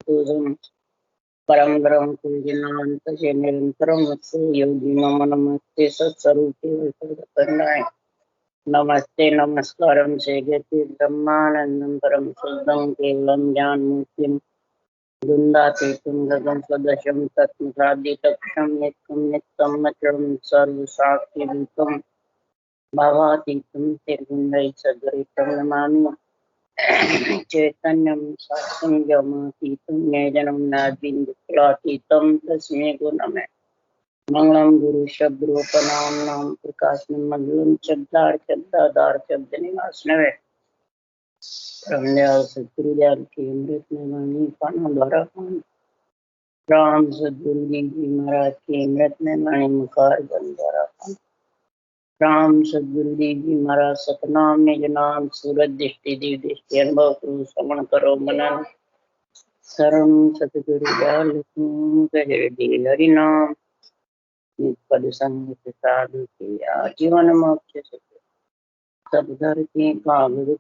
पूजम परम ब्रह्म पूजनांत से निरंतरम वत्सो योगी मम नमस्ते सत्स्वरूपे सर्वकरुणाय नमस्ते नमस्कारम से गति ब्रह्मानंदम परम शुद्धम केवलम ज्ञान मुक्तिम दुंदातीतम गगन सदशम तत्मसादितक्षम नित्यम नित्यम अचलम सर्व साक्षी रूपम भावातीतम निर्गुणै सद्वैतम नमामि चैतन्यं सात्संगमातीतं ज्ञेयजनं नाद्विन्दुकुलातीतं तस्मै गुणमे मंगलम गुरु शब्दरूपनाम्नां प्रकाशनं मंगलम शब्दार्थ शब्दनिवासनवे ब्रह्मदयाल सद्गुरुदयाल की अमृत में वाणी पाना द्वारा राम सद्गुरु जी महाराज की अमृत में वाणी मुखार बन द्वारा राम सद्गुरु जी महाराज सतनाम निज नाम सूरज दृष्टि दिव्य दृष्टि अनुभव करो श्रवण करो मनन शरण सतगुरु दयाल हृदय हरि नाम पद संग साधु के आजीवन मोक्ष सब धर के कागज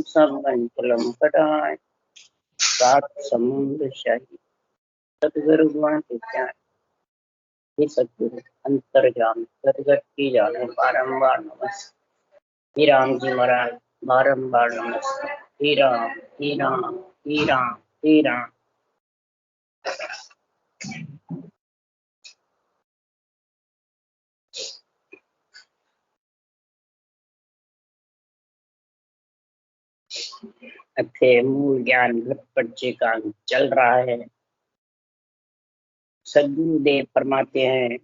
सब कलम कटाए सात समुद्र शाही सतगुरु गुण विज्ञान हे सतगुरु अंतर्जाम सतगत की जाने बारंबार नमस्ते। हे राम जी महाराज बारंबार नमस्ते। हे राम हे राम हे राम हे राम। अच्छे मूल ज्ञान घट पर्चे का चल रहा है। सद्गुरुदेव फरमाते हैं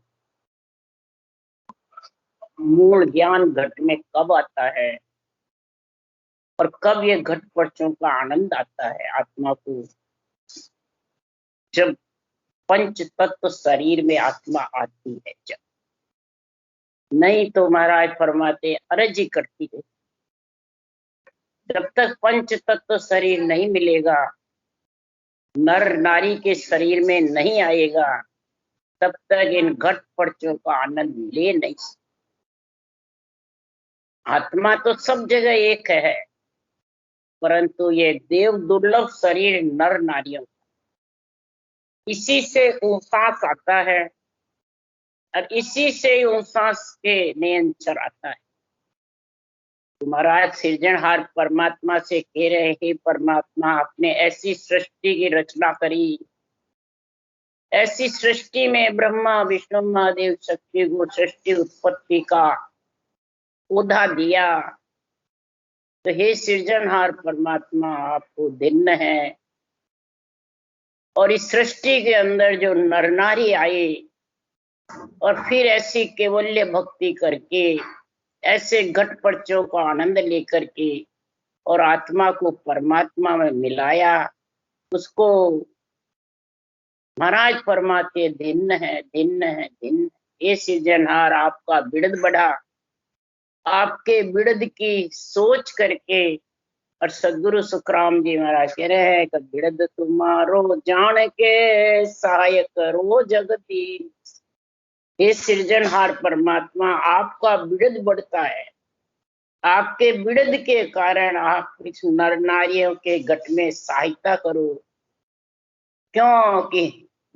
मूल ज्ञान घट में कब आता है और कब ये घट पर्चों का आनंद आता है आत्मा को, जब पंच तत्व शरीर में आत्मा आती है। जब नहीं तो महाराज फरमाते अर्जी करती है। जब तक पंच तत्व शरीर नहीं मिलेगा, नर नारी के शरीर में नहीं आएगा, तब तक इन घट पर्चों का आनंद ले नहीं सकते। आत्मा तो सब जगह एक है, परंतु ये देव दुर्लभ शरीर नर नारियों, इसी से उसास आता है और इसी से उसास के नियंत्रण आता है। महाराज सृजनहार परमात्मा से कह रहे हैं, परमात्मा आपने ऐसी सृष्टि की रचना करी, ऐसी सृष्टि में ब्रह्मा विष्णु महादेव शक्ति को सृष्टि उत्पत्ति का पौधा दिया। तो हे सृजनहार परमात्मा आपको भिन्न है, और इस सृष्टि के अंदर जो नर नारी आए और फिर ऐसी केवल्य भक्ति करके ऐसे घट पर्चों का आनंद लेकर के और आत्मा को परमात्मा में मिलाया, उसको महाराज फरमाते भिन्न है भिन्न है भिन्न। ये सृजनहार आपका बिड़द बढ़ा, आपके बिड़द की सोच करके। और सदगुरु सुखराम जी महाराज कह रहे हैं कि बिड़द तुम्हारो जान के सहाय करो जगती। हे सृजनहार परमात्मा आपका बिड़द बढ़ता है, आपके बिड़द के कारण आप इस नर नारियों के घट में सहायता करो, क्योंकि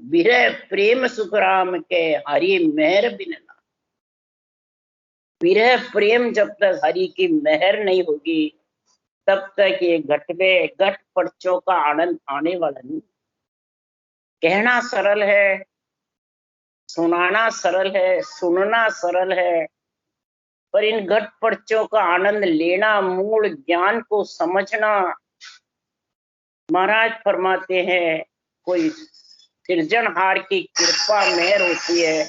विरह प्रेम सुखराम के हरि मेहर बिना। विरह प्रेम जब तक हरि की मेहर नहीं होगी, तब तक ये घट में घट पर्चों का आनंद आने वाला नहीं। कहना सरल है, सुनाना सरल है, सुनना सरल है, पर इन घट पर्चों का आनंद लेना, मूल ज्ञान को समझना। महाराज फरमाते हैं कोई सृजनहार की कृपा मेहर होती है,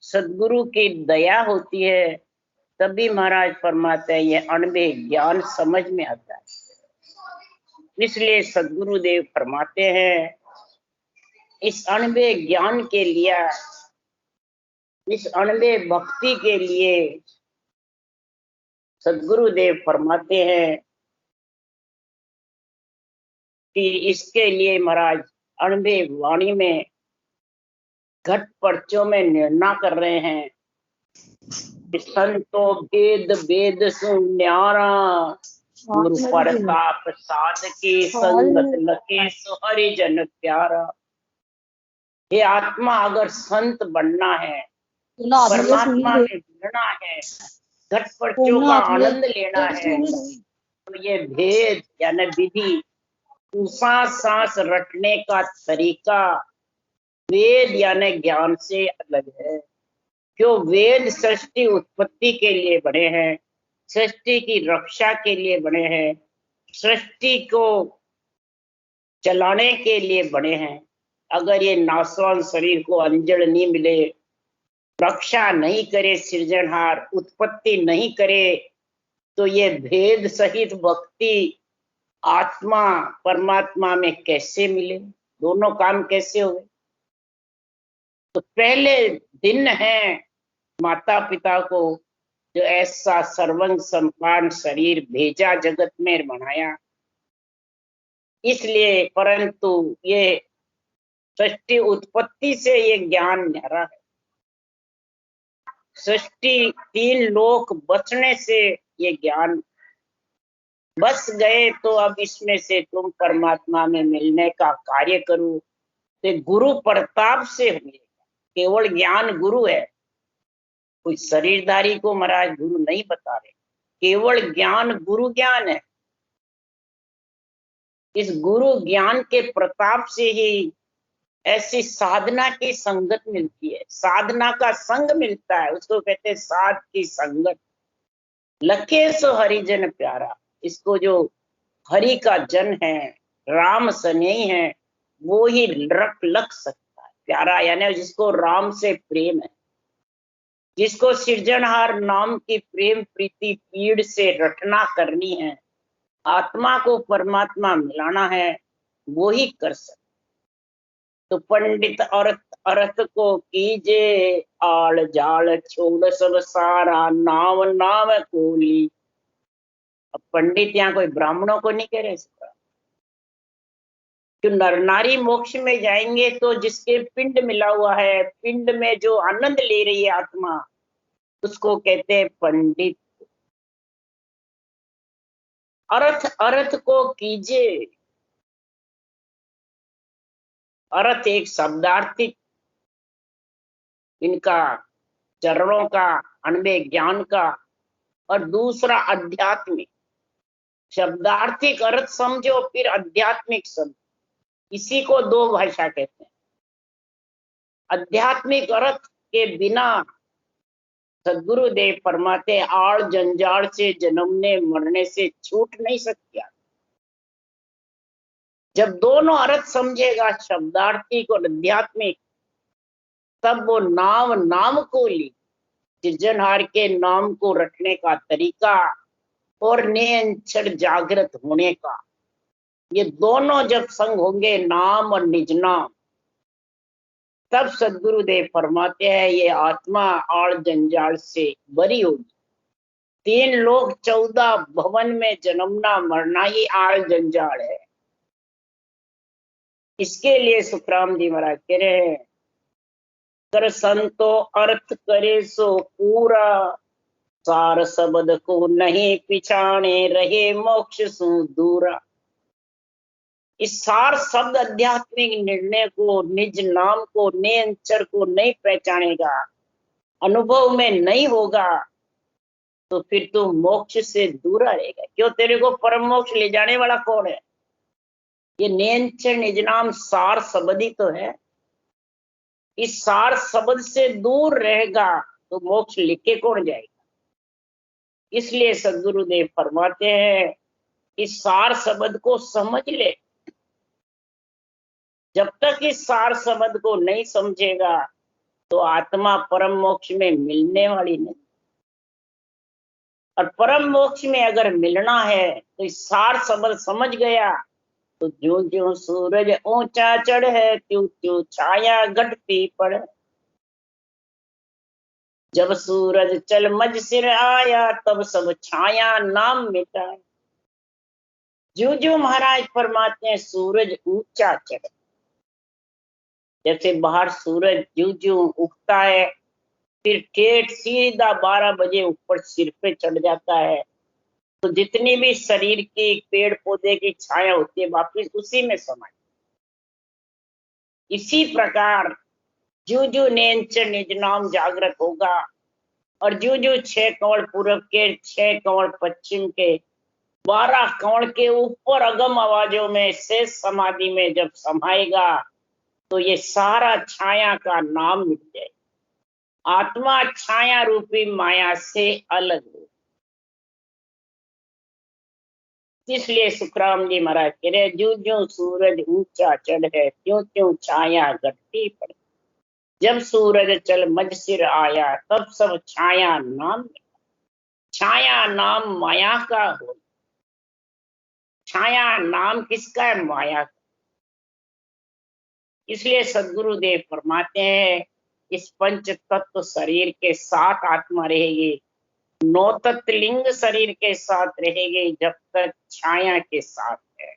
सदगुरु की दया होती है, तभी महाराज फरमाते हैं ये अणबे ज्ञान समझ में आता है। इसलिए सदगुरुदेव फरमाते हैं इस अणबे ज्ञान के लिए, इस अणबे भक्ति के लिए सदगुरुदेव फरमाते हैं कि इसके लिए महाराज अणबे वाणी में घट पर्चों में निर्णय कर रहे हैं। संतो भेद भेद सुन्यारा गुरु प्रताप साधकी संगत लखे सो हरिजन प्यारा। ये आत्मा अगर संत बनना है, परमात्मा में जुड़ना है, घटपटों का आनंद लेना है, तो ये भेद यानी विधि, सांस सांस रटने का तरीका वेद यानी ज्ञान से अलग है। क्यों? वेद सृष्टि उत्पत्ति के लिए बने हैं, सृष्टि की रक्षा के लिए बने हैं, सृष्टि को चलाने के लिए बने हैं। अगर ये नासवान शरीर को अंजड़ नहीं मिले, रक्षा नहीं करे, सृजनहार उत्पत्ति नहीं करे, तो ये भेद सहित भक्ति आत्मा परमात्मा में कैसे मिले? दोनों काम कैसे हुए? तो पहले दिन है माता पिता को जो ऐसा सर्वंग संपान शरीर भेजा, जगत में बनाया, इसलिए। परंतु ये सृष्टि उत्पत्ति से ये ज्ञान न्यारा है। सृष्टि तीन लोक बचने से ये ज्ञान बस गए, तो अब इसमें से तुम परमात्मा में मिलने का कार्य करो। तो गुरु प्रताप से मिलेगा, केवल ज्ञान गुरु है, कोई शरीरधारी को महाराज गुरु नहीं बता रहे। केवल ज्ञान गुरु ज्ञान है। इस गुरु ज्ञान के प्रताप से ही ऐसी साधना की संगत मिलती है, साधना का संग मिलता है, उसको कहते हैं साध की संगत। लखे सो हरिजन प्यारा, इसको जो हरि का जन है, राम स्नेही है, वो ही लग सकता है प्यारा, यानी जिसको राम से प्रेम है, जिसको सृजनहार नाम की प्रेम प्रीति पीड़ से रटना करनी है, आत्मा को परमात्मा मिलाना है, वो ही कर सकता। तो पंडित अर्थ को कीजे आल जाल, छोड़ सब सारा नाम नाम कोली। अब पंडित यहाँ कोई ब्राह्मणों को नहीं कह रहे इसका। जो नर नारी मोक्ष में जाएंगे तो जिसके पिंड मिला हुआ है, पिंड में जो आनंद ले रही है आत्मा, उसको कहते हैं पंडित। अर्थ को कीजिए, अर्थ एक शब्दार्थिक, इनका चरणों का अनबे ज्ञान का, और दूसरा आध्यात्मिक। शब्दार्थिक अर्थ समझो, फिर आध्यात्मिक समझो, इसी को दो भाषा कहते हैं। आध्यात्मिक अर्थ के बिना सदगुरुदेव फरमाते आड़ जंजाल से जन्मने मरने से छूट नहीं सकती। जब दोनों अर्थ समझेगा, शब्दार्थिक और आध्यात्मिक, तब वो नाम को ली, सृजनहार के नाम को रखने का तरीका और निरंतर जागृत होने का, ये दोनों जब संग होंगे, नाम और निज नाम, तब सदगुरुदेव फरमाते हैं ये आत्मा आड़ जंजाल से बरी होगी। 3 लोक 14 भवन में जन्मना मरना ही आड़ जंजाल है। इसके लिए सुखराम जी महाराज कह रहे हैं, कर संतो अर्थ करे सो पूरा, सार शब्द को नहीं पिछाने रहे मोक्ष सु दूरा। इस सार शब्द आध्यात्मिक निर्णय को, निज नाम को, निरंतर को नहीं पहचानेगा, अनुभव में नहीं होगा, तो फिर तू मोक्ष से दूर रहेगा। क्यों? तेरे को परम मोक्ष ले जाने वाला कौन है? ये निरंतर निज नाम सार शब्द ही तो है। इस सार शब्द से दूर रहेगा तो मोक्ष लिखे कौन जाएगा? इसलिए सदगुरुदेव फरमाते हैं इस सार शब्द को समझ ले। जब तक इस सार शब्द को नहीं समझेगा तो आत्मा परम मोक्ष में मिलने वाली नहीं। और परम मोक्ष में अगर मिलना है तो इस सार शब्द समझ गया तो ज्यों ज्यों सूरज ऊंचा चढ़े त्यों त्यों छाया घटती पड़े। जब सूरज चल मझ सिर आया तब सब छाया नाम मिटा। ज्यों ज्यों महाराज फरमाते हैं सूरज ऊंचा चढ़े, जैसे बाहर सूरज ज्यों ज्यों उगता है फिर ठेठ सीधा 12 बजे ऊपर सिर पे चढ़ जाता है, तो जितनी भी शरीर की पेड़ पौधे की छाया होती है वापिस उसी में समाई। इसी प्रकार जो जो नेंच निज नाम जागृत होगा और जो जो 6 कमल पूर्व के, 6 कमल पश्चिम के, 12 कमल के ऊपर अगम आवाजों में शेष समाधि में जब समाएगा तो ये सारा छाया का नाम मिट जाएगा। आत्मा छाया रूपी माया से अलग हो। इसलिए सुखराम जी महाराज कह रहे, जो जो सूरज ऊंचा चढ़ है त्यों त्यों छाया घटती पड़े। जब सूरज चल मझ सिर आया तब सब छाया नाम। छाया नाम माया का हो। छाया नाम किसका है? माया का। इसलिए सदगुरुदेव फरमाते हैं इस पंच तत्व शरीर के साथ आत्मा रहेगी, 9 तत्लिंग शरीर के साथ रहेगी जब तक छाया के साथ है।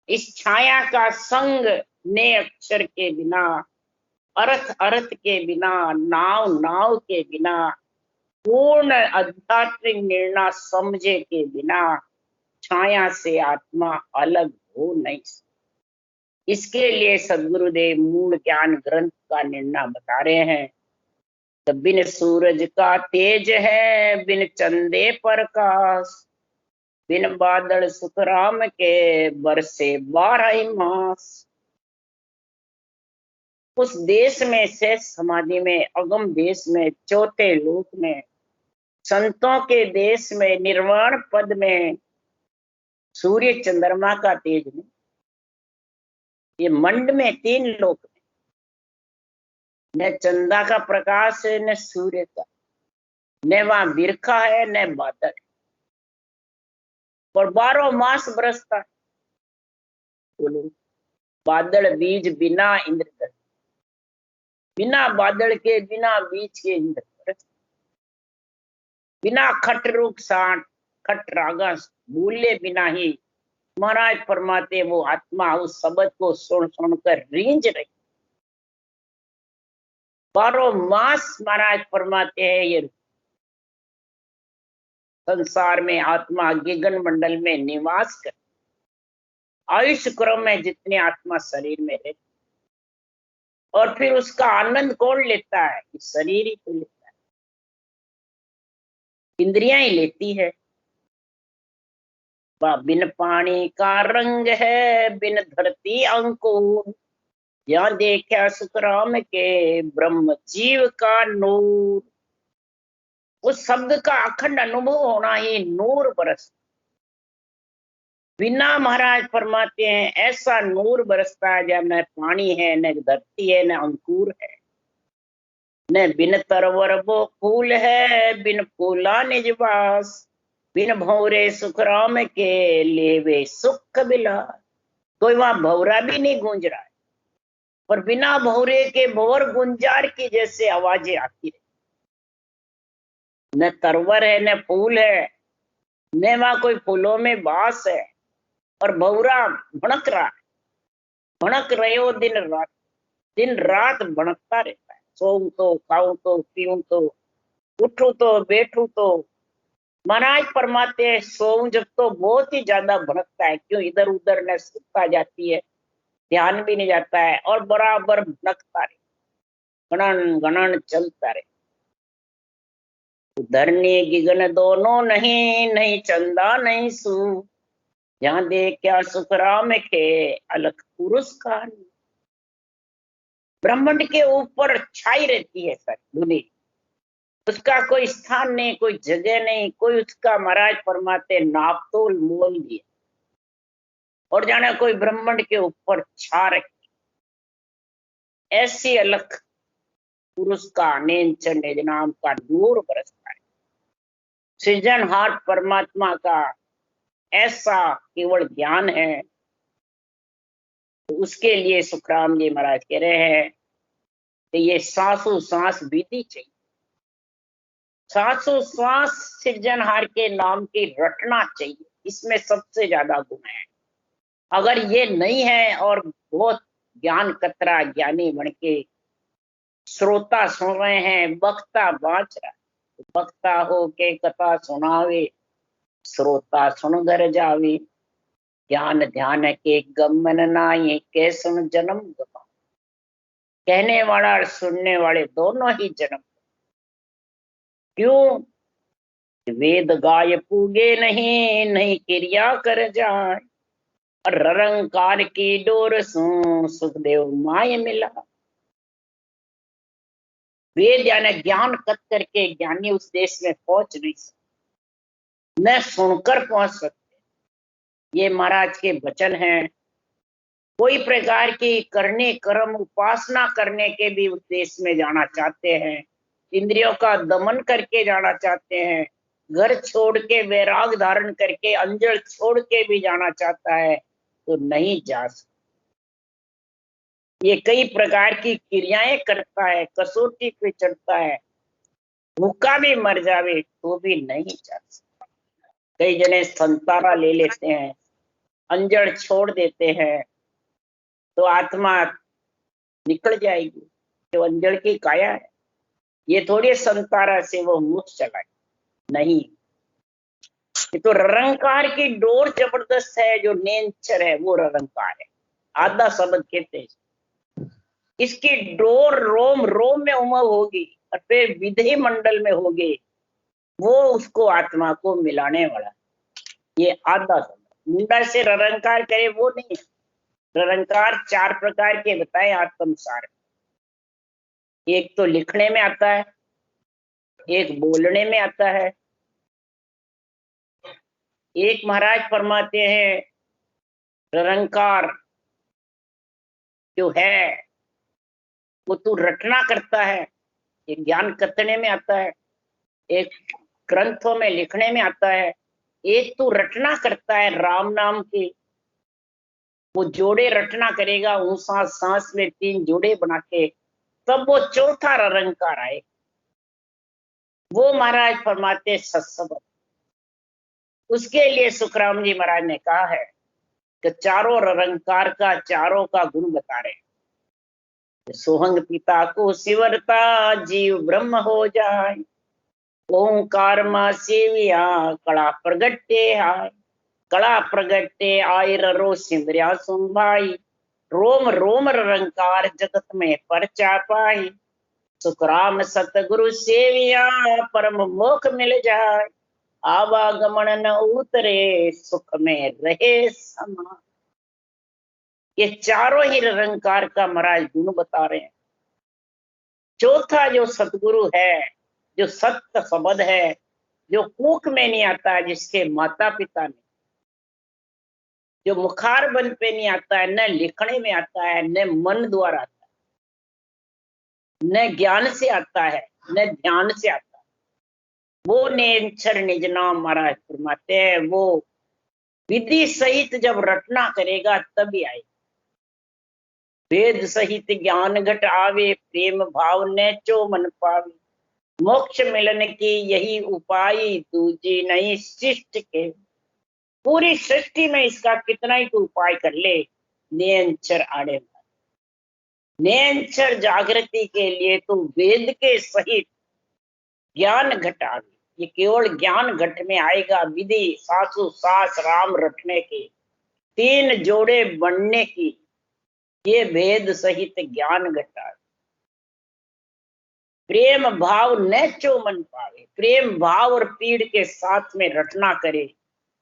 इस छाया का संग ने अक्षर के बिना, अर्थ अर्थ के बिना, नाव नाव के बिना, पूर्ण आध्यात्मिक निर्णय समझे के बिना छाया से आत्मा अलग हो नहीं सकती। इसके लिए सदगुरुदेव मूल ज्ञान ग्रंथ का निर्णय बता रहे हैं। तो बिन सूरज का तेज है, बिन चंदे प्रकाश, बिन बादल सुखराम के बरसे 12 मास। उस देश में शेष समाधि में, अगम देश में, चौथे लोक में, संतों के देश में, निर्वाण पद में सूर्य चंद्रमा का तेज नहीं। ये मंड में 3 लोक में न चंदा का प्रकाश है न सूर्य का, न वहां बिरखा है न बादल, और 12 मास बरसता है। बोलो, बादल बीज बिना इंद्र, बिना बादल के बिना बीज के इंद्र, बिना खट रूप साठ खट रागा भूले बिना ही महाराज फरमाते वो आत्मा उस शब्द को सुन सुनकर रींझ रही। 12 मास महाराज फरमाते हैं ये संसार में आत्मा गगन मंडल में निवास कर, आयुष क्रम में जितने आत्मा शरीर में रहती, और फिर उसका आनंद कौन लेता है? शरीर ही तो लेता है, इंद्रियां ही लेती है। बिन पानी का रंग है, बिन धरती अंकुर, यहाँ देखा सुखराम के ब्रह्म जीव का नूर। उस शब्द का अखंड अनुभव होना ही नूर बरस। बिना महाराज फरमाते हैं ऐसा नूर बरसता है जब न पानी है, न धरती है, न अंकुर है, न बिन तरवर वो फूल है, बिन फूला निजवास, बिन भौरे सुखराम के लेवे सुख बिला। कोई वहां भौरा भी नहीं गूंज रहा है, और बिना भौरे के भौर गुंजार की जैसे आवाजें आती रही। न तरवर है न फूल है, न वहां कोई फूलों में बास है, और भौरा भड़क रहा है। भड़क रहे हो दिन रात भड़कता रहता है। सोऊं तो, खाऊं तो, पीऊं तो, उठूं तो, बैठूं तो। महाराज फरमाते हैं सोऊं जब तो बहुत ही ज्यादा भड़कता है, क्यों? इधर उधर न सुखता जाती है, ध्यान भी नहीं जाता है, और बराबर भड़कता रहे, गणन गणन चलता रहे। धरनी गिगन दोनों नहीं, नहीं चंदा नहीं सू, जहां देखा सुखराम के अलख पुरुष का। ब्रह्मांड के ऊपर छाई रहती है सर दुनिया, उसका कोई स्थान नहीं, कोई जगह नहीं, कोई उसका महाराज फरमाते नापतोल मोल दिए, और जाने कोई ब्रह्मांड के ऊपर छा रखी। ऐसी अलख पुरुष का नेंच निज नाम का नूर बरसता है। सृजनहार परमात्मा का ऐसा केवल ज्ञान है, तो उसके लिए सुखराम जी महाराज कह रहे हैं कि ये सांसों सांस बीती चाहिए। सांसों सांस सृजनहार के नाम की रटना चाहिए, इसमें सबसे ज्यादा गुण है। अगर ये नहीं है और बहुत ज्ञान कतरा ज्ञानी बन के श्रोता सुन रहे हैं, वक्ता बाँच रहा है, वक्ता हो के कथा सुनावे, श्रोता सुन घर जावे, ज्ञान ध्यान के गमन नाये, के सुन जन्म गवा। कहने वाला और सुनने वाले दोनों ही जन्म। क्यों? वेद गाय पूगे नहीं, नहीं क्रिया कर जाए, और रंकार की डोर सु सुखदेव माय मिला। वेद यानी ज्ञान कत करके ज्ञानी उस देश में पहुंच नहीं सकते, न सुनकर पहुंच सकते। ये महाराज के वचन हैं। कोई प्रकार की करने कर्म उपासना करने के भी उस देश में जाना चाहते हैं, इंद्रियों का दमन करके जाना चाहते हैं, घर छोड़ के वैराग धारण करके अंजल छोड़ के भी जाना चाहता है तो नहीं जा सकता। ये कई प्रकार की क्रियाएं करता है, कसौटी पे चढ़ता है, भूखा भी मर जावे तो भी नहीं जा सकता। कई जने संतारा ले लेते हैं, अंजड़ छोड़ देते हैं तो आत्मा निकल जाएगी, जो अंजड़ की काया है। ये थोड़ी संतारा से वो मुख चलाए, नहीं। ये तो रंकार की डोर जबरदस्त है, जो नेंचर है वो रंकार है। आधा शब्द कहते हैं, इसकी डोर रोम रोम में उमंग होगी और फिर विधि मंडल में होगी, वो उसको आत्मा को मिलाने वाला। ये आधा शब्द मुंडा से रंकार करे वो नहीं है। रंकार 4 प्रकार के बताए आत्मसार। एक तो लिखने में आता है, एक बोलने में आता है, एक महाराज फरमाते हैं रंकार जो है वो तू रटना करता है, ये ज्ञान कतने में आता है, एक ग्रंथों में लिखने में आता है, एक तू रटना करता है राम नाम के, वो जोड़े रटना करेगा, सांस सांस में 3 जोड़े बना के, तब वो चौथा रंकार आए। वो महाराज फरमाते सत्संग। उसके लिए सुखराम जी महाराज ने कहा है कि चारों रंकार का, चारों का गुण बता रहे। सोहंग पिता को सिवरता, जीव ब्रह्म हो जाए, ओंकार मा सेविया, कड़ा प्रगटे आय, कड़ा प्रगटे आय रो सिमरिया सुन भाई, रोम रोम रंकार जगत में परचा पाई, सुखराम सतगुरु सेविया, परम मोख मिल जाए, आवागमन न उतरे, सुख में रहे समा। ये चारों ही निरंकार का महाराज गुण बता रहे हैं। चौथा जो सतगुरु है, जो सत्य शब्द है, जो कूक में नहीं आता है, जिसके माता पिता ने, जो मुखार बन पे नहीं आता है, न लिखने में आता है, न मन द्वारा आता है, न ज्ञान से आता है, न ध्यान से आता है, वो नेंचर निज नाम महाराज फरमाते हैं। वो विधि सहित जब रटना करेगा तभी आएगा। वेद सहित ज्ञान घट आवे, प्रेम भाव ने चो मन पावे, मोक्ष मिलन की यही उपाय, दूजी नहीं शिष्ट के। पूरी सृष्टि में इसका कितना ही तो उपाय कर ले, नेंचर आड़े। नेंचर जागृति के लिए तो वेद के सहित ज्ञान घट आवे। ये केवल ज्ञान घट में आएगा, विधि सासु सास राम रटने के, 3 जोड़े बनने की, ये वेद सहित ज्ञान घटा। प्रेम भाव नैचो मन पावे, प्रेम भाव और पीड़ के साथ में रटना करे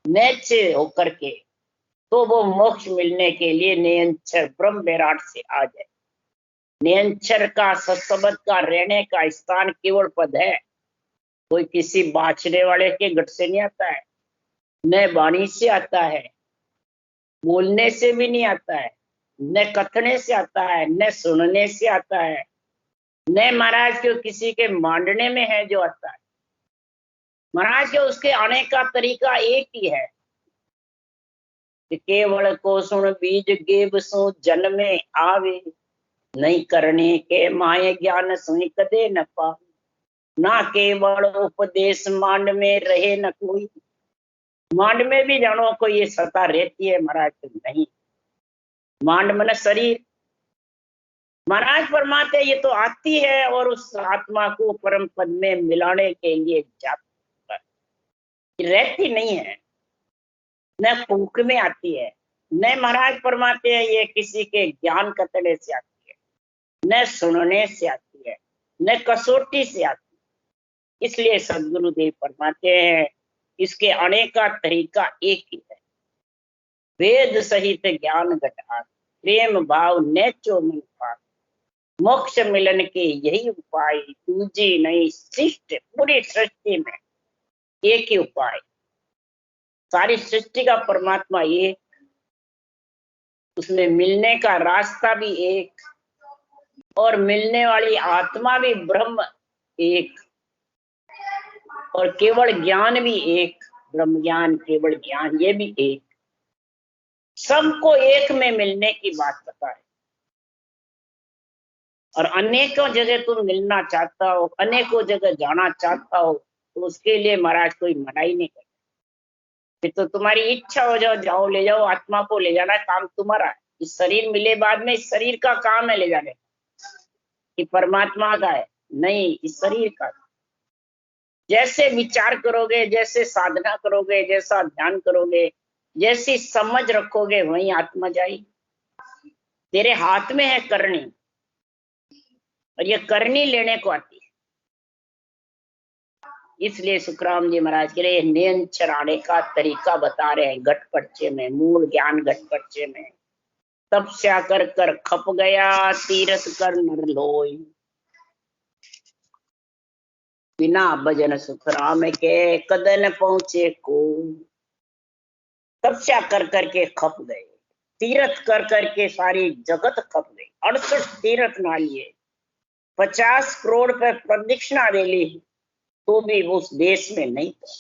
नैचे होकर के, तो वो मोक्ष मिलने के लिए नियंचर ब्रह्म विराट से आ जाए। नियंचर का सत्सबद का रहने का स्थान केवल पद है, कोई किसी बाछने वाले के गट से नहीं आता है, न वाणी से आता है, बोलने से भी नहीं आता है, न कथने से आता है, न सुनने से आता है, न महाराज के किसी के मांडने में है जो आता है। महाराज के उसके आने का तरीका एक ही है कि केवल को सुन बीज गेब सो जन्मे आवे, नहीं करने के माय ज्ञान सुनी कदे न पावे, ना केवल उपदेश मांड में रहे न कोई। मांड में भी जानो कोई ये सता रहती है महाराज, नहीं। मांड मन शरीर, महाराज फरमाते ये तो आती है और उस आत्मा को परम पद में मिलाने के लिए जाती है। रहती नहीं है, न फूक में आती है, न महाराज फरमाते हैं ये किसी के ज्ञान कतड़े से आती है, न सुनने से आती है, न कसौटी से आती है। इसलिए सदगुरुदेव फरमाते हैं इसके आने का तरीका एक ही है, वेद सहित ज्ञान घटा, प्रेम भाव नेचो मन पार, मोक्ष मिलन के यही उपाय, दूजी नहीं सृष्टि पूरी सृष्टि में एक ही उपाय, सारी सृष्टि का परमात्मा एक, उसमें मिलने का रास्ता भी एक, और मिलने वाली आत्मा भी ब्रह्म एक, और केवल ज्ञान भी एक, ब्रह्म ज्ञान केवल ज्ञान ये भी एक। सबको एक में मिलने की बात बता है। और अनेकों जगह तुम मिलना चाहता हो, अनेकों जगह जाना चाहता हो, तो उसके लिए महाराज कोई मनाही नहीं करता। फिर तो तुम्हारी इच्छा हो जाओ, जाओ ले जाओ, आत्मा को ले जाना काम तुम्हारा है। इस शरीर मिले बाद में इस शरीर का काम है ले जाने, कि परमात्मा का है नहीं, इस शरीर का। जैसे विचार करोगे, जैसे साधना करोगे, जैसा ध्यान करोगे, जैसी समझ रखोगे, वही आत्मा जाएगी। तेरे हाथ में है करनी, और ये करनी लेने को आती है। इसलिए सुखराम जी महाराज कह रहे नियंचर आने का तरीका बता रहे हैं घट पर्चे में, मूल ज्ञान घट पर्चे में। तपस्या कर कर खप गया, तीरथ कर नर लोई, बिना भजन सुखराम के कदन पहुंचे को। तपस्या कर करके खप गए, तीर्थ कर करके सारी जगत खप गई। 68 तीर्थ ना लिए, 50 करोड़ पे प्रदक्षिणा दे ली, तो भी उस देश में नहीं था।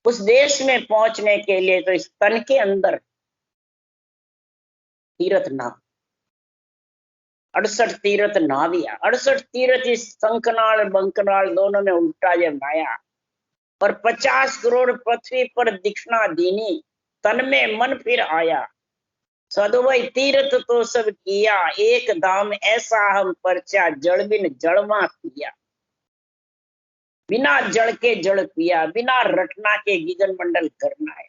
उस देश में पहुंचने के लिए तो इस तन के अंदर तीर्थ ना, 68 तीर्थ ना दिया। 68 तीर्थ इस शंखनाल बंकनाल दोनों में उल्टा जब आया, और 50 करोड़ पृथ्वी पर दीक्षिणा दीनी, तन में मन फिर आया। साधु भाई तीर्थ तो सब किया, एक धाम ऐसा हम परचा, जड़ बिन जड़वा किया, बिना जड़ के जड़ पिया, बिना रटना के गिगन मंडल करना है।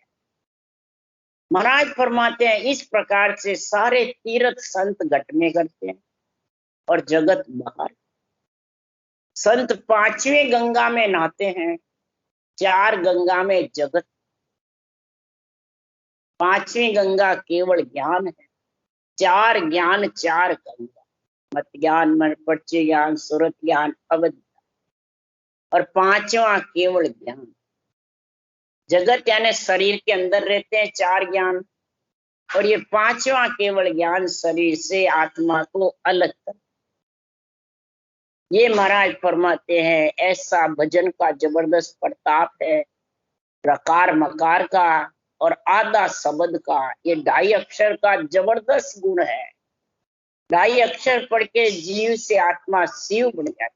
महाराज फरमाते हैं इस प्रकार से सारे तीर्थ संत घट में करते हैं और जगत बाहर। संत 5वें गंगा में नहाते हैं, 4 गंगा में जगत। 5वीं गंगा केवल ज्ञान है, 4 ज्ञान 4 गंगा, मत ज्ञान मन पर्चे ज्ञान सुरत ज्ञान अवध, और 5वां केवल ज्ञान। जगत यानी शरीर के अंदर रहते हैं 4 ज्ञान, और ये 5वां केवल ज्ञान शरीर से आत्मा को अलग कर। ये महाराज फरमाते हैं ऐसा भजन का जबरदस्त प्रताप है, प्रकार मकार का और आधा शब्द का, ये 2.5 अक्षर का जबरदस्त गुण है। 2.5 अक्षर पढ़ के जीव से आत्मा शिव बन जाता,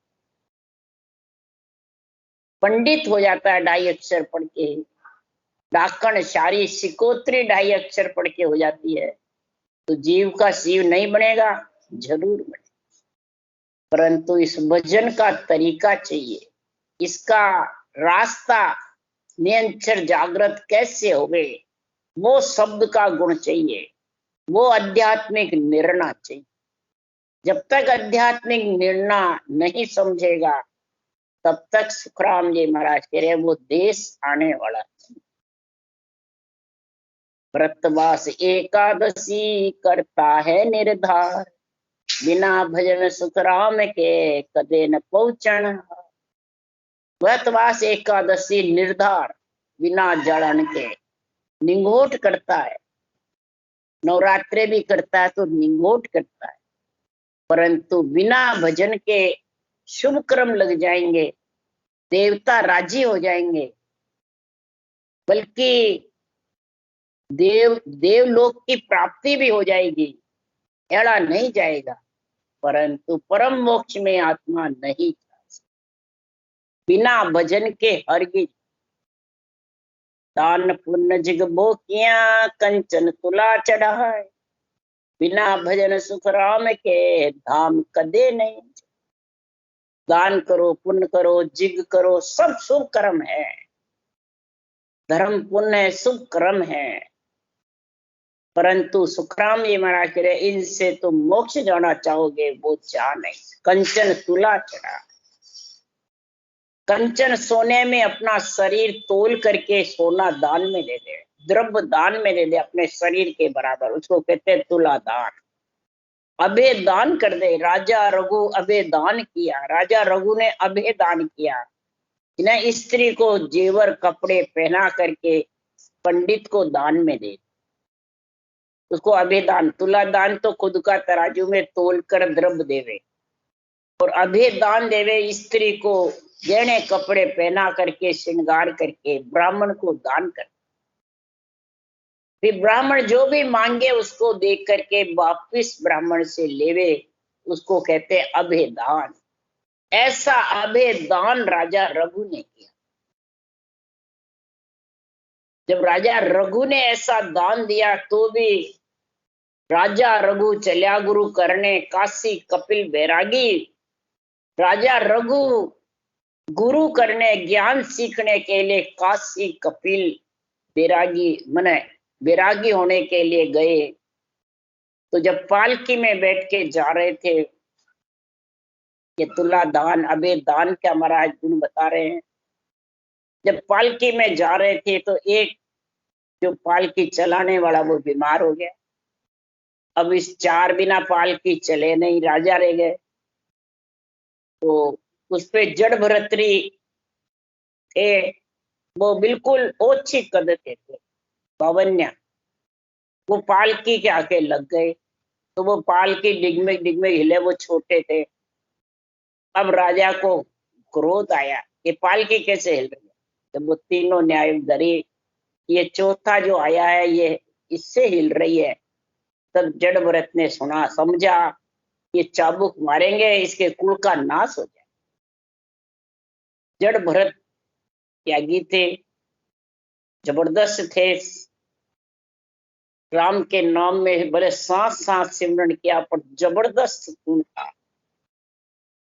पंडित हो जाता है 2.5 अक्षर पढ़ के। डाकण शारी सिकोत्री 2.5 अक्षर पढ़ के हो जाती है, तो जीव का शिव नहीं बनेगा, जरूर बनेगा। परंतु इस भजन का तरीका चाहिए, इसका रास्ता निरंतर जागृत कैसे हो गए, वो शब्द का गुण चाहिए, वो आध्यात्मिक निर्णय चाहिए। जब तक आध्यात्मिक निर्णय नहीं समझेगा, तब तक सुखराम जी महाराज कह रहे वो देश आने वाला। व्रतवास एकादशी करता है निर्धार, बिना भजन सुखराम के कदे न पहुंचना। व्रतवास एकादशी निर्धार, बिना जड़न के निंगोट करता है, नवरात्रे भी करता है तो निंगोट करता है, परंतु बिना भजन के शुभ कर्म लग जाएंगे, देवता राजी हो जाएंगे, बल्कि देवलोक की प्राप्ति भी हो जाएगी, एड़ा नहीं जाएगा, परंतु परम मोक्ष में आत्मा नहीं जा सकती। बिना भजन के हरगिज दान पुण्य जिगबो किया, कंचन तुला चढ़ाए, बिना भजन सुख राम के धाम कदे नहीं। दान करो, पुण्य करो, जिग करो, सब शुभ कर्म है, धर्म पुण्य शुभ कर्म है, परंतु सुखराम जी महाराज कह रहे इनसे तुम मोक्ष जाना चाहोगे वो चाह नहीं। कंचन तुला चढ़ा, कंचन सोने में अपना शरीर तोल करके सोना दान में दे दे, द्रव्य दान में दे दे अपने शरीर के बराबर, उसको कहते हैं तुला दान। अभय दान कर दे। राजा रघु अभय दान किया, राजा रघु ने अभय दान किया, इन्हें स्त्री को जेवर कपड़े पहना करके पंडित को दान में दे, उसको अभय दान। तुला दान तो खुद का तराजू में तोल कर द्रव्य देवे, और अभय दान देवे स्त्री को गहने कपड़े पहना करके श्रृंगार करके ब्राह्मण को दान कर। फिर ब्राह्मण जो भी मांगे उसको देख करके वापिस ब्राह्मण से लेवे, उसको कहते अभय दान। ऐसा अभय दान राजा रघु ने किया। जब राजा रघु ने ऐसा दान दिया तो भी राजा रघु चल्या गुरु करने काशी कपिल बैरागी। राजा रघु गुरु करने ज्ञान सीखने के लिए काशी कपिल बैरागी मने बैरागी होने के लिए गए। तो जब पालकी में बैठ के जा रहे थे, ये तुला दान अभय दान का महाराज गुण बता रहे हैं। जब पालकी में जा रहे थे तो एक जो पालकी चलाने वाला वो बीमार हो गया। अब इस चार बिना पालकी चले नहीं, राजा रह गए। तो उस पे जड़ भरतरी थे, वो बिल्कुल ओछी कद के थे, बावन्या। वो पालकी के आके लग गए, तो वो पालकी डिगमिग डिगमिग हिले, वो छोटे थे। अब राजा को क्रोध आया, ये पालकी कैसे हिल रही है। जब वो तीनों न्याय धरी, ये चौथा जो आया है ये इससे हिल रही है। तब जड़ भरत ने सुना, समझा ये चाबुक मारेंगे इसके कुल का नाश हो जाए। जड़ भरत त्यागी थे, जबरदस्त थे, राम के नाम में बड़े सांस सांस सिमरन किया, पर जबरदस्त गुण था,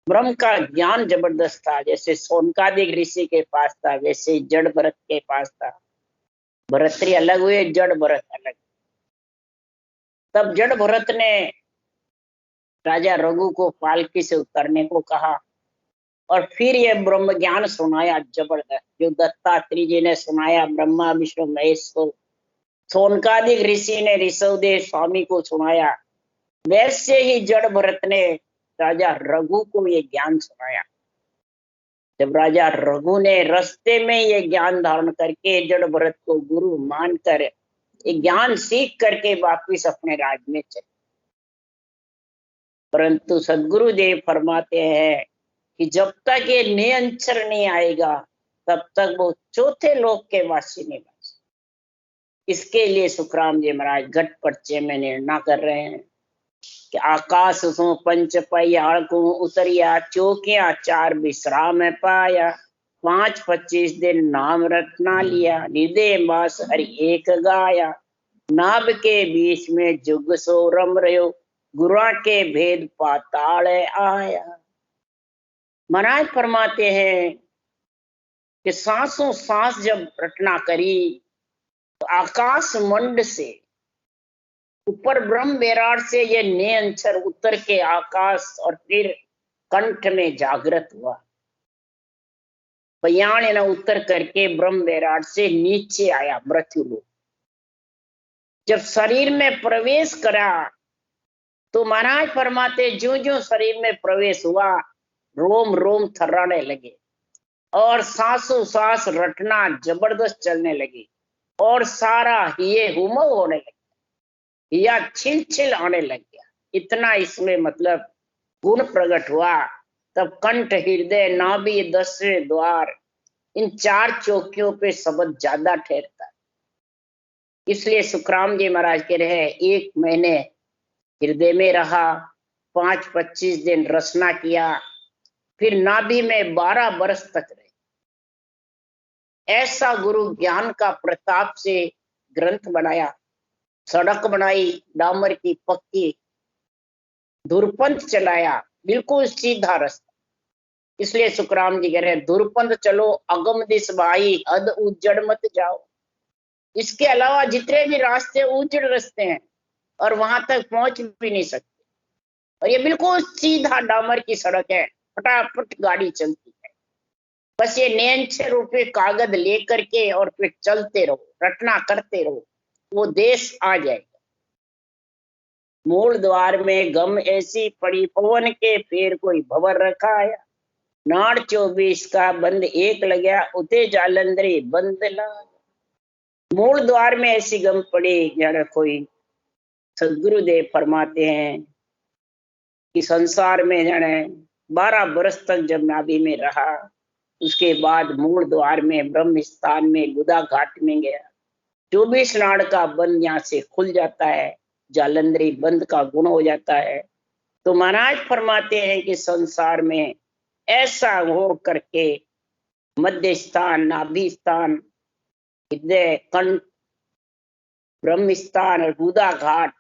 ब्रह्म का ज्ञान जबरदस्त था। जैसे सोनकादिक ऋषि के पास था वैसे जड़ भरत के पास था। भरतरी अलग हुए, जड़ भरत अलग। तब जड़ भरत ने राजा रघु को पालकी से उतरने को कहा और फिर ये ब्रह्म ज्ञान सुनाया जबरदस्त, जो दत्तात्रेय जी ने सुनाया ब्रह्मा विष्णु महेश को, सोनकादिक ऋषि ने ऋषभदेव स्वामी को सुनाया, वैसे ही जड़ भरत ने राजा रघु को ये ज्ञान सुनाया। जब राजा रघु ने रास्ते में ये ज्ञान धारण करके जड़ भरत को गुरु मानकर ये ज्ञान सीख करके वापिस अपने राज में चले, परंतु सदगुरु देव फरमाते हैं कि जब तक ये नियंचर नहीं आएगा तब तक वो चौथे लोक के वासी नहीं बन सकते। इसके लिए सुखराम जी महाराज घट पर्चे में निर्णय कर रहे हैं कि आकाश सो पंच पयाड़ को उतरिया, चौकिया चार विश्राम पाया, 5-25 दिन नाम रटना लिया, हृदय मास हरि एक गाया, नाभ के बीच में जुग सो रम रहो, गुरुआ के भेद पाताल आया। महाराज फरमाते हैं कि सांसों सांस जब रटना करी तो आकाश मंड से ऊपर ब्रह्म विराट से ये नियंचर उतर के आकाश और फिर कंठ में जागृत हुआ। पयाण ने उतर करके ब्रह्म विराट से नीचे आया मृत्युलोक। जब शरीर में प्रवेश करा तो महाराज फरमाते ज्यों ज्यों शरीर में प्रवेश हुआ रोम रोम थर्राने लगे और सांसों सांस रटना जबरदस्त चलने लगी और सारा ये हुमव होने लगा या छिल छिल आने लग गया। इतना इसमें मतलब गुण प्रकट हुआ। तब कंठ हृदय नाभि 10वें द्वार इन 4 चौकियों पे शब्द ज्यादा ठहरता है। इसलिए सुखराम जी महाराज कह रहे हैं 1 महीने हृदय में रहा, 5-25 दिन रचना किया, फिर नाभि में 12 वर्ष तक रहे। ऐसा गुरु ज्ञान का प्रताप से ग्रंथ बनाया, सड़क बनाई डामर की पक्की, धुरपंथ चलाया, बिल्कुल सीधा रास्ता। इसलिए सुखराम जी कह रहे हैं, दुर्पंथ चलो अगम दिस भाई, हद उज्जड़ मत जाओ। इसके अलावा जितने भी रास्ते उज्जड़ रास्ते हैं और वहां तक पहुंच भी नहीं सकते। और ये बिल्कुल सीधा डामर की सड़क है, फटाफट गाड़ी चलती है। बस ये नैन 6 रुपए कागज लेकर के और फिर चलते रहो, रटना करते रहो, वो देश आ जाएगा। मूल द्वार में गम ऐसी पड़ी, पवन के फेर कोई भवर रखा आया। नाड़ 24 का बंद एक लग्या, उते जालंधरी बंद ला। मूल द्वार में ऐसी गम पड़ी, जरा कोई सदगुरुदेव फरमाते हैं कि संसार में जाने 12 बरस तक जब नाभि में रहा, उसके बाद मूल द्वार में ब्रह्म स्थान में गुदा घाट में गया। 24 नाड़ का बंद यहाँ से खुल जाता है, जालंधरी बंद का गुण हो जाता है। तो महाराज फरमाते हैं कि संसार में ऐसा हो करके मध्य स्थान, नाभि स्थान, हृदय, कंठ, ब्रह्म स्थान और गुदा घाट,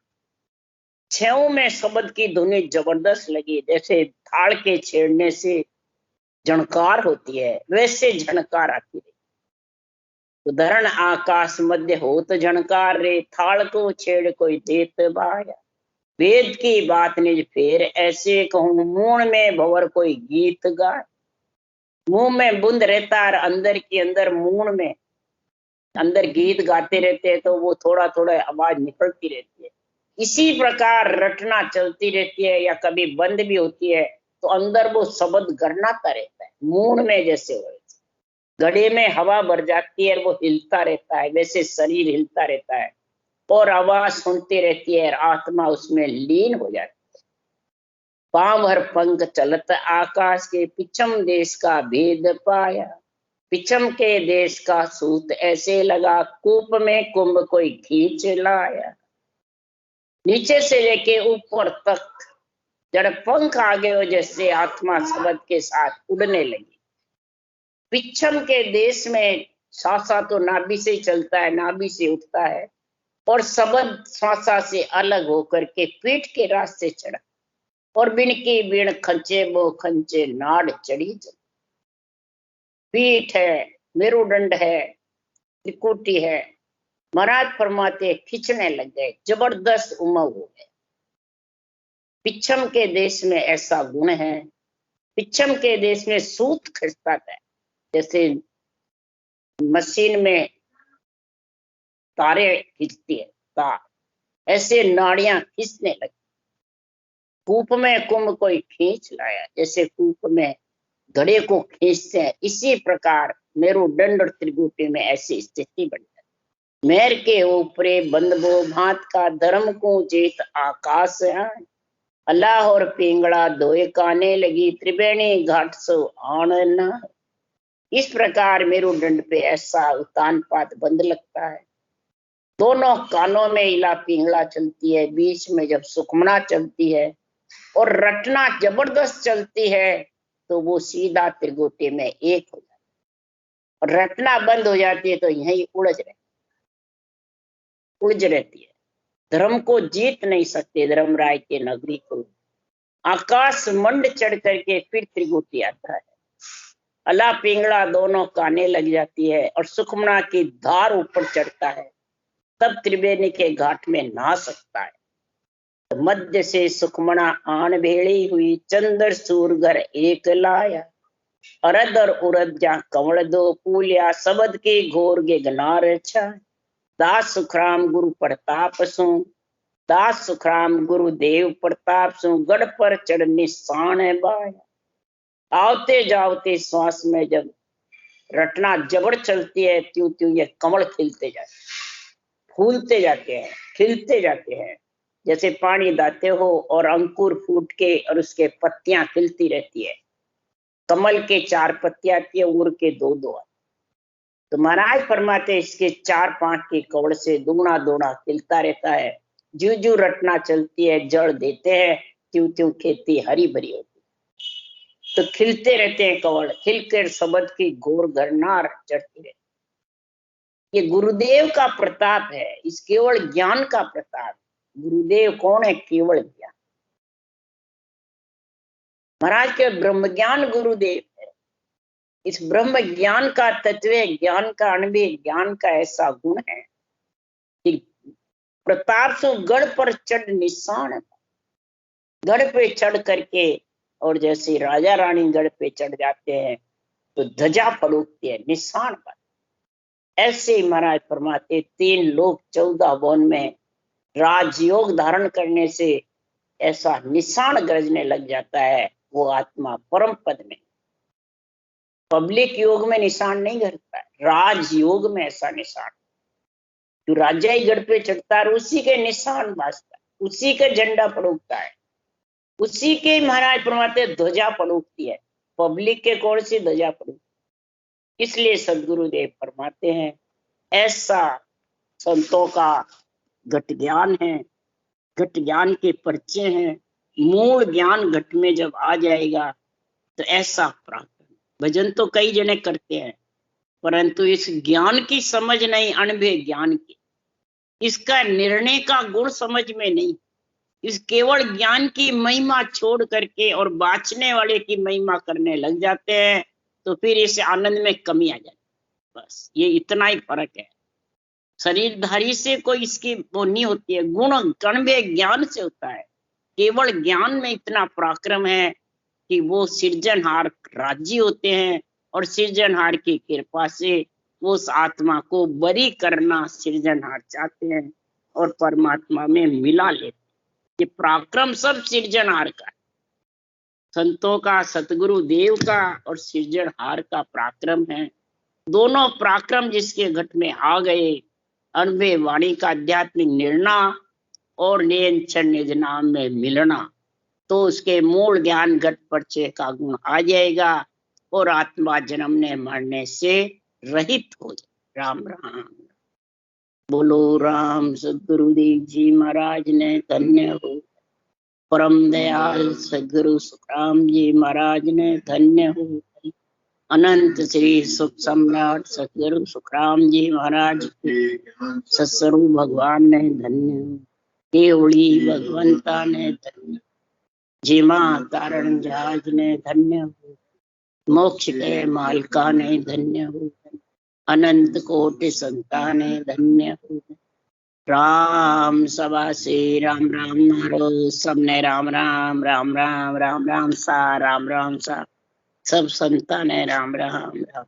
6 में शब्द की धुनी जबरदस्त लगी। जैसे थाल के छेड़ने से झणकार होती है, वैसे झणकार आती रही। उधरण आकाश मध्य होत झणकार रे, थाल को छेड़ कोई देत बाया। वेद की बात निज फेर ऐसे कहूं, मूण में भंवर कोई गीत गाए। मुंह में बूंद रहता है, अंदर के अंदर मूण में अंदर गीत गाते रहते हैं, तो वो थोड़ा थोड़ा आवाज निकलती रहती है। इसी प्रकार रटना चलती रहती है, या कभी बंद भी होती है तो अंदर वो शब्द गरनाता रहता है, मूण में जैसे हो। घड़े में हवा भर जाती है और वो हिलता रहता है, वैसे शरीर हिलता रहता है और आवाज सुनती रहती है और आत्मा उसमें लीन हो जाती है। पांव भर पंख चलत आकाश के, पिछम देश का भेद पाया। पिछम के देश का सूत ऐसे लगा, कूप में कुंभ कोई खींच लाया। नीचे से लेके ऊपर तक जड़ पंख आ गए हो, जैसे आत्मा शब्द के साथ उड़ने लगी। पिछम के देश में श्वासा तो नाभि से ही चलता है, नाभि से उठता है, और शब्द श्वासा से अलग होकर के पीठ के रास्ते चढ़ा, और बिन की बिन खंचे वो खंचे नाड़ चढ़ी चल। पीठ है, मेरुदंड है, त्रिकुटी है। महाराज फरमाते खींचने लग गए, जबरदस्त उमंग हो गए। पिछम के देश में ऐसा गुण है, पिछम के देश में सूत खिंचता है, जैसे मशीन में तारे खींचती है तार, ऐसे नाड़ियां खींचने लगी। कूप में कुंभ कोई खींच लाया, जैसे कूप में घड़े को खींचते हैं, इसी प्रकार मेरुदंड और त्रिकुटी में ऐसी स्थिति बन जाती। मेर के ऊपरे बंदबो भांत का, धर्म को जेत आकाश है। अल्लाह और पिंगड़ा दोए काने लगी, त्रिवेणी घाट सो आनना। इस प्रकार मेरुदंड पे ऐसा उतान पात बंद लगता है। दोनों कानों में इला पिंगला चलती है, बीच में जब सुखमना चलती है और रटना जबरदस्त चलती है, तो वो सीधा त्रिकुटी में एक हो जाता है। और रटना बंद हो जाती है तो यही उलझ रहती है। धर्म को जीत नहीं सकते, धर्मराय के नगरी को। आकाश मंड चढ़ करके फिर त्रिकुटी आता है। अला पिंगला दोनों काने लग जाती है और सुखमना की धार ऊपर चढ़ता है, तब त्रिवेणी के घाट में नहा सकता है। तो मध्य से सुखमना आन भेड़ी हुई, चंद्र सूरगर एक लाया। अरद और उरद जा कंवल दो पूलिया, शब्द के घोर गे गनार अच्छा। दास सुखराम गुरु प्रताप सु, दास सुखराम गुरु देव प्रताप सु, गढ़ पर चढ़ निशान है बाया। आवते जावते श्वास में जब रटना जबड़ चलती है, त्यों त्यों ये कमल खिलते जाते, फूलते जाते हैं, खिलते जाते हैं। जैसे पानी दाते हो और अंकुर फूट के और उसके पत्तियां खिलती रहती है। कमल के 4 पत्तियां आती है, उड़ के 2-2 आती। तो महाराज फरमाते इसके 4-5 के कवड़ से दुगना दोना खिलता रहता है। जू जू रटना चलती है, जड़ देते हैं, त्यों त्यों खेती हरी भरी होती। तो खिलते रहते हैं कवड़, खिलकर शब्द की घोर गरनार चढ़ती रहती। ये गुरुदेव का प्रताप है, इस केवल ज्ञान का प्रताप। गुरुदेव कौन है? केवल ज्ञान। महाराज के ब्रह्म ज्ञान गुरुदेव, इस ब्रह्म ज्ञान का तत्व ज्ञान का अणुवे ज्ञान का ऐसा गुण है कि प्रताप से गढ़ पर चढ़ निशान, गढ़ पे चढ़ करके, और जैसे राजा रानी गढ़ पे चढ़ जाते हैं तो ध्वजा फड़कती है, निशान पर। ऐसे ही महाराज फरमाते 3 लोक 14 भुवन में राजयोग धारण करने से ऐसा निशान गरजने लग जाता है, वो आत्मा परम पद में। पब्लिक योग में निशान नहीं गरजता है, राजयोग में ऐसा निशान। जो राजा ही गढ़ पे चढ़ता है उसी के निशान बाजता है, उसी का झंडा फड़कता है, उसी के महाराज फरमाते ध्वजा फड़कती है। पब्लिक के कौन सी ध्वजा फड़कती? इसलिए सदगुरुदेव फरमाते हैं ऐसा संतों का घट ज्ञान है, घट ज्ञान के परिचय हैं। मूल ज्ञान घट में जब आ जाएगा तो ऐसा प्राप्त। भजन तो कई जने करते हैं परंतु इस ज्ञान की समझ नहीं, अनुभव ज्ञान की, इसका निर्णय का गुण समझ में नहीं। इस केवल ज्ञान की महिमा छोड़ करके और बाँचने वाले की महिमा करने लग जाते हैं तो फिर इस आनंद में कमी आ जाती है। बस ये इतना ही फर्क है। शरीरधारी से कोई इसकी वो नहीं होती है, गुण कण्वे ज्ञान से होता है। केवल ज्ञान में इतना पराक्रम है कि वो सृजनहार राजी होते हैं और सृजनहार की कृपा से वो उस आत्मा को बरी करना सृजनहार चाहते हैं और परमात्मा में मिला लेते। ये पराक्रम सब सृजनहार का, संतों का, सतगुरु देव का और सृजनहार का पराक्रम है। दोनों पराक्रम जिसके घट में आ गए, अनुभव वाणी का आध्यात्मिक निर्णय और नियंत्रण निज नाम में मिलना, तो उसके मूल ज्ञान घट परिचय का गुण आ जाएगा और आत्मा जन्मने मरने से रहित हो जाए। राम राम। बोलो राम सदगुरुदेव जी महाराज ने धन्य हो। परम दयाल सदगुरु सुखराम जी महाराज ने धन्य हो। अनंत श्री सुख सम्राट सदगुरु सुखराम जी महाराज के सत्स्वरूप भगवान ने धन्य हो। केवड़ी भगवंता ने धन्य, जीमा कारण जहाज ने धन्य हो। मोक्ष के मालका ने धन्य हो। अनंत कोटि संता ने धन्य हो। राम सभा से राम राम मारो, सबने राम राम राम राम राम राम सा, राम राम सा, सब संता ने राम राम राम।